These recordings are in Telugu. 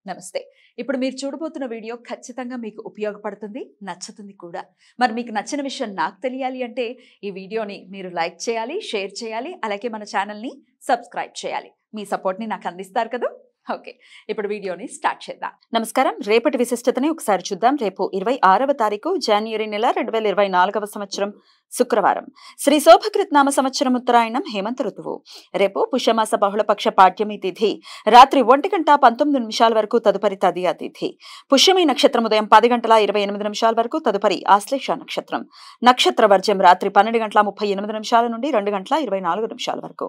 నమస్తే. ఇప్పుడు మీరు చూడబోతున్న వీడియో ఖచ్చితంగా మీకు ఉపయోగపడుతుంది, నచ్చుతుంది కూడా. మరి మీకు నచ్చిన విషయం నాకు తెలియాలి అంటే ఈ వీడియోని మీరు లైక్ చేయాలి, షేర్ చేయాలి, అలాగే మన ఛానల్‌ని సబ్స్క్రైబ్ చేయాలి. మీ సపోర్ట్‌ని నాకు అందిస్తారు కదా! ఓకే. ఇప్పుడు వీడియోని స్టార్ట్ చేద్దాం. నమస్కారం. రేపటి విశిష్టతని ఒకసారి చూద్దాం. రేపు 26వ తారీఖు జనవరి నెల 2024వ సంవత్సరం శుక్రవారం. శ్రీ శోభకృత్నామ సంవత్సరం ఉత్తరాయణం హేమంత ఋతువు. రేపు పుష్యమాస బహుళపక్ష పాడ్యమి తిథి రాత్రి 1:19 వరకు తదుపరి తదియా తిథి. పుష్యమి నక్షత్రం ఉదయం 10:28 వరకు తదుపరి ఆశ్లేష నక్షత్రం. నక్షత్ర వర్జ్యం రాత్రి 12:38 నుండి 2:24 వరకు.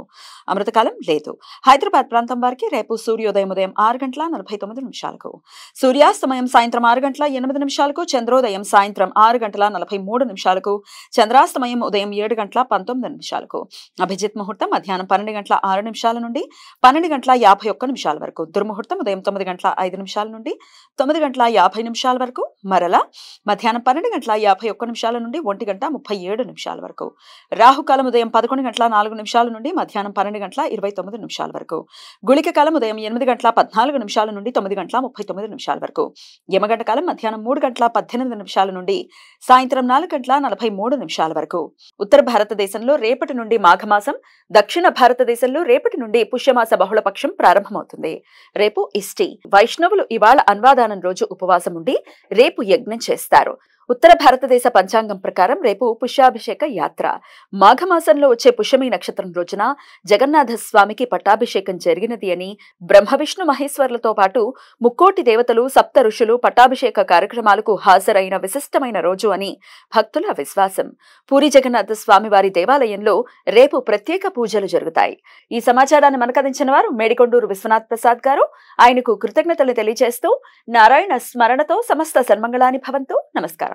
అమృతకాలం లేదు. హైదరాబాద్ ప్రాంతం వారికి రేపు సూర్యోదయం ఉదయం 6:49 సూర్యాస్తమయం సాయంత్రం 6:08 చంద్రోదయం సాయంత్రం 6:43 చంద్రాస్తమయం ఉదయం 7:19 అభిజిత్ ముహూర్తం మధ్యాహ్నం 12:06 నుండి 12:51 వరకు. దుర్ముహూర్తం ఉదయం 9:05 నుండి 9:50 వరకు. మరల మధ్యాహ్నం 12:51 నుండి 1:37 వరకు. రాహుకాలం ఉదయం 11:04 నుండి మధ్యాహ్నం 12:29 వరకు. గుళిక కాలం ఉదయం 8:14 నుండి 9:39 వరకు. యమగంట కాలం మధ్యాహ్నం 3:18 నుండి సాయంత్రం 4:43 వరకు. ఉత్తర భారతదేశంలో రేపటి నుండి మాఘమాసం, దక్షిణ భారతదేశంలో రేపటి నుండి పుష్యమాస బహుళపక్షం ప్రారంభమవుతుంది. రేపు ఇష్టి. వైష్ణవులు ఇవాళ అన్వాదానం రోజు ఉపవాసం ఉండి రేపు యజ్ఞం చేస్తారు. ఉత్తర భారతదేశ పంచాంగం ప్రకారం రేపు పుష్యాభిషేక యాత్ర. మాఘమాసంలో వచ్చే పుష్యమి నక్షత్రం రోజున జగన్నాథ స్వామికి పట్టాభిషేకం జరిగినది అని బ్రహ్మ విష్ణు మహేశ్వర్లతో పాటు ముక్కోటి దేవతలు, సప్త ఋషులు పట్టాభిషేక కార్యక్రమాలకు హాజరైన విశిష్టమైన రోజు అని భక్తుల విశ్వాసం. పూరి జగన్నాథ స్వామి వారి దేవాలయంలో రేపు ప్రత్యేక పూజలు జరుగుతాయి. ఈ సమాచారాన్ని మనకందించిన వారు మేడికొండూరు విశ్వనాథ్ ప్రసాద్ గారు. ఆయనకు కృతజ్ఞతలు తెలియజేస్తూ నారాయణ స్మరణతో సమస్త సన్మంగళాని భవంతు. నమస్కారం.